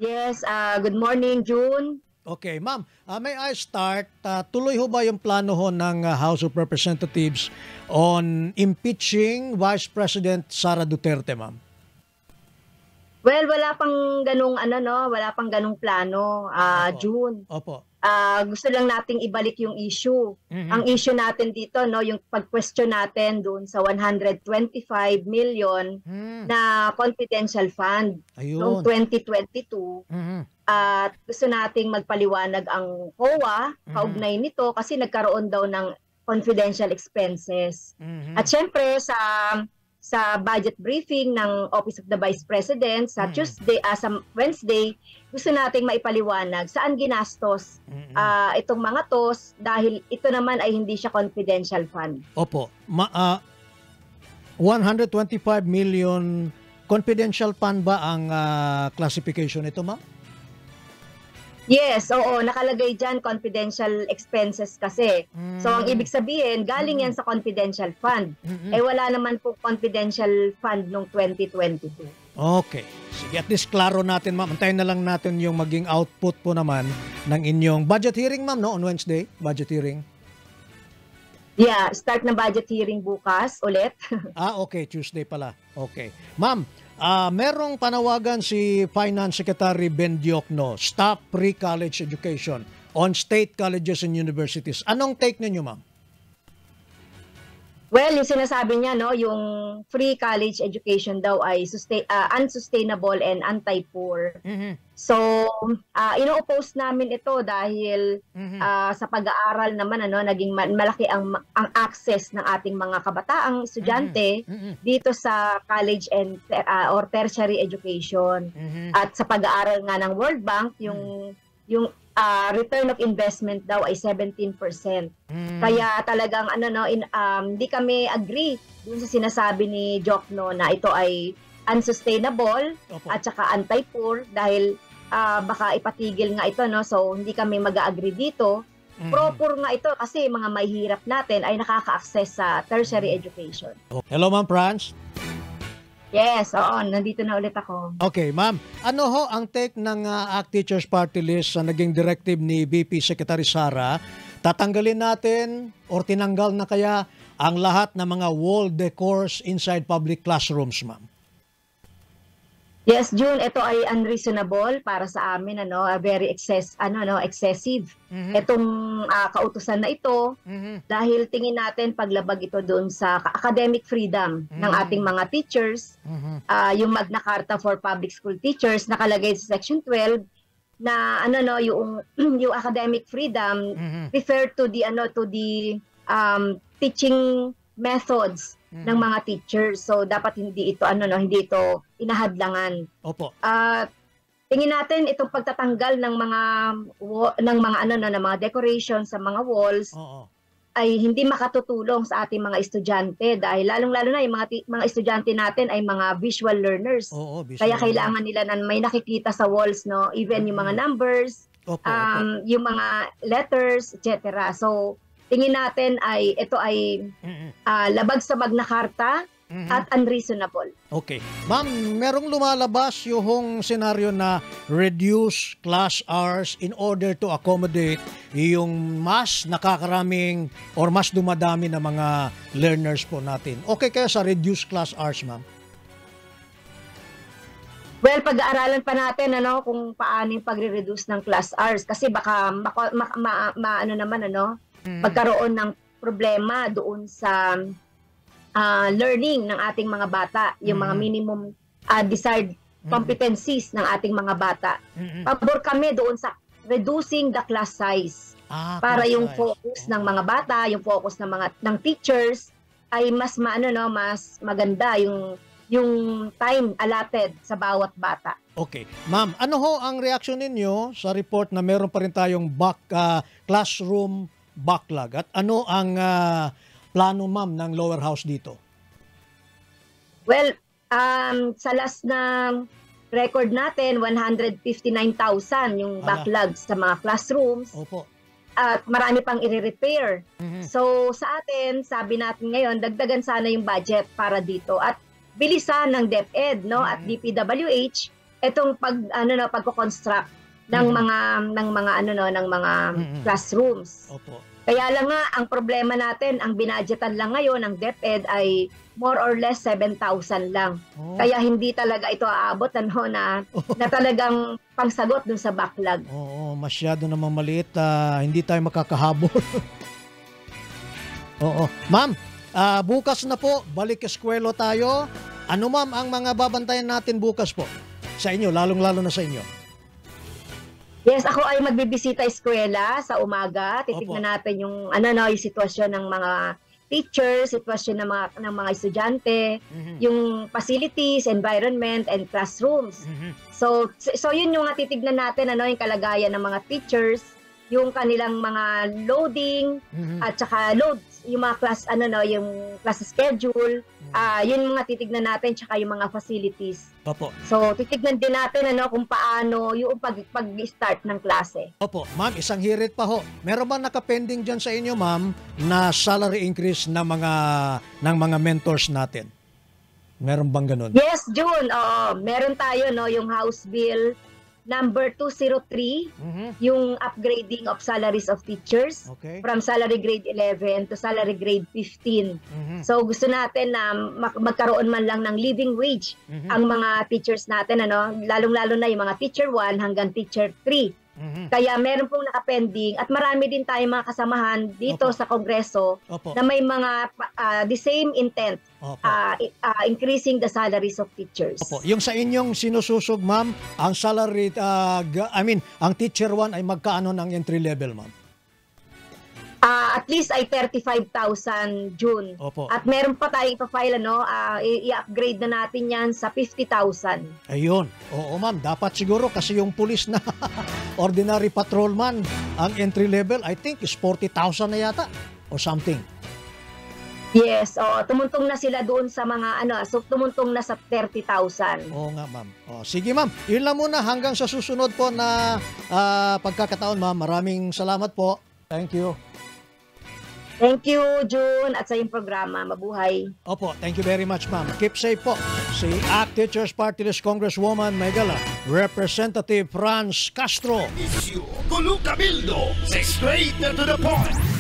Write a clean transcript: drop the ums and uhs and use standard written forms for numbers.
Yes, good morning, June. Okay, ma'am, may I start? Tuloy ho ba yung plano ho ng House of Representatives on impeaching Vice President Sara Duterte, ma'am? Well, wala pang ganung ano no, wala pang ganung plano, Opo. June. Opo. Gusto lang nating ibalik yung issue. Ang issue natin dito no, yung pag-question natin doon sa 125 million na confidential fund noong Ayun. 2022. At gusto nating magpaliwanag ang COA kaugnay nito kasi nagkaroon daw ng confidential expenses. At syempre sa budget briefing ng Office of the Vice President sa sa Wednesday, gusto nating maipaliwanag saan ginastos itong mga tos dahil ito naman ay hindi siya confidential fund. Opo. 125 million confidential fund ba ang classification nito, ma'am? Yes, oo, nakalagay dyan confidential expenses kasi. So ang ibig sabihin, galing yan sa confidential fund. Wala naman po confidential fund noong 2022. Okay. Sige, at least klaro natin, ma'am. Antayin na lang natin yung maging output po naman ng inyong budget hearing, ma'am, no? On Wednesday, budget hearing. Yeah, start na budget hearing bukas ulit. Okay. Tuesday pala. Okay. Ma'am, merong panawagan si Finance Secretary Ben Diokno, stop pre-college education on state colleges and universities. Anong take ninyo, ma'am? Well, yung sinasabi niya, no, yung free college education daw ay unsustainable and anti-poor. So, ino-oppose namin ito dahil sa pag-aaral naman naging malaki ang access ng ating mga kabataang estudyante dito sa college and or tertiary education. At sa pag-aaral nga ng World Bank, yung return of investment daw ay 17%. Kaya talagang hindi kami agree dun sa sinasabi ni Diokno na ito ay unsustainable at saka anti-poor dahil baka ipatigil nga ito, no? So hindi kami mag-agree dito. Proper nga ito kasi mga mahihirap natin ay nakaka-access sa tertiary education. Hello, Ma'am Franz. Yes, oo, nandito na ulit ako. Okay, ma'am. Ano ho ang take ng ACT Teachers Party List sa naging directive ni VP Secretary Sara? Tatanggalin natin or tinanggal na kaya ang lahat ng mga wall decors inside public classrooms, ma'am? Yes, June, ito ay unreasonable para sa amin, very excessive. Itong kautusan na ito dahil tingin natin paglabag ito doon sa academic freedom ng ating mga teachers. Yung Magna Carta for Public School Teachers nakalagay sa Section 12 na yung academic freedom refer to the teaching methods ng mga teachers. So dapat hindi ito hindi ito inahadlangan. Opo. Tingin natin itong pagtatanggal ng mga decorations sa mga walls ay hindi makatutulong sa ating mga estudyante dahil lalong-lalo na yung mga estudyante natin ay mga visual learners. Kaya kailangan nila na may nakikita sa walls, no, even yung mga numbers, yung mga letters, etc. So tingin natin ay ito ay labag sa Magna Carta at unreasonable. Okay. Ma'am, merong lumalabas yung senaryo na reduce class hours in order to accommodate yung mas nakakaraming or mas dumadami na mga learners po natin. Okay kaya sa reduce class hours, ma'am? Well, pag-aaralan pa natin kung paano yung pagre-reduce ng class hours kasi baka magkaroon ng problema doon sa learning ng ating mga bata, yung mga minimum desired competencies ng ating mga bata. Pabor kami doon sa reducing the class size para yung focus ng mga bata, yung focus ng teachers ay mas mas maganda yung time allotted sa bawat bata. Okay. Ma'am, ano ho ang reaksyon ninyo sa report na meron pa rin tayong classroom backlog? At ano ang plano, ma'am, ng lower house dito? Well, sa last na record natin, 159,000 yung backlog sa mga classrooms. Opo. At marami pang i-repair. So sa atin, sabi natin ngayon, dagdagan sana yung budget para dito at bilisan ng DepEd, no, at DPWH itong pagko-construct ng mga classrooms. Opo. Kaya lang nga, ang problema natin, ang binadgetan lang ngayon ng DepEd ay more or less 7,000 lang. Oh. Kaya hindi talaga ito aabot na talagang pangsagot dun sa backlog. Oo, masyado namang maliit. Hindi tayo makakahabol. Oo. Ma'am, bukas na po, balik eskwelo tayo. Ano ma'am ang mga babantayan natin bukas po? Sa inyo, lalong-lalo na sa inyo. Yes, ako ay magbibisita eskwela sa umaga. Titignan natin yung yung sitwasyon ng mga teachers, sitwasyon ng mga estudyante, yung facilities, environment, and classrooms. So yun yung titignan natin, yung kalagayan ng mga teachers, yung kanilang mga loading, at saka loads, yung mga class, yung class schedule, yun mga titignan natin, tsaka yung mga facilities. Opo. So, titignan din natin kung paano yung pag-start ng klase. Opo. Ma'am, isang hirit pa ho. Meron ba nakapending dyan sa inyo, ma'am, na salary increase ng mga mentors natin? Meron bang ganun? Yes, June. Meron tayo, yung House Bill number 203, yung upgrading of salaries of teachers from salary grade 11 to salary grade 15. So gusto natin na magkaroon man lang ng living wage ang mga teachers natin, lalong-lalo na yung mga teacher 1 hanggang teacher 3. Kaya meron pong nakapending at marami din tayong mga kasamahan dito sa Kongreso na may mga the same intent, increasing the salaries of teachers. Opo. Yung sa inyong sinususog, ma'am, ang salary, ang teacher 1 ay magkaano ng entry level, ma'am? At least ay 35,000 June. Opo. At meron pa tayong ipafile, i-upgrade na natin yan sa 50,000. Ayun. Oo, ma'am. Dapat siguro kasi yung pulis na ordinary patrolman, ang entry level, I think, is 40,000 na yata or something. Yes. Tumuntong na sila doon sa mga, tumuntong na sa 30,000. Oo nga, ma'am. Sige, ma'am. Yun lang muna hanggang sa susunod po na pagkakataon, ma'am. Maraming salamat po. Thank you. Thank you, June, at sa iyong programa. Mabuhay. Opo, thank you very much, ma'am. Keep safe po. Si ACT Teachers Party List Congresswoman Maygala, Representative Franz Castro. Kulog Cabildo, straight to the point.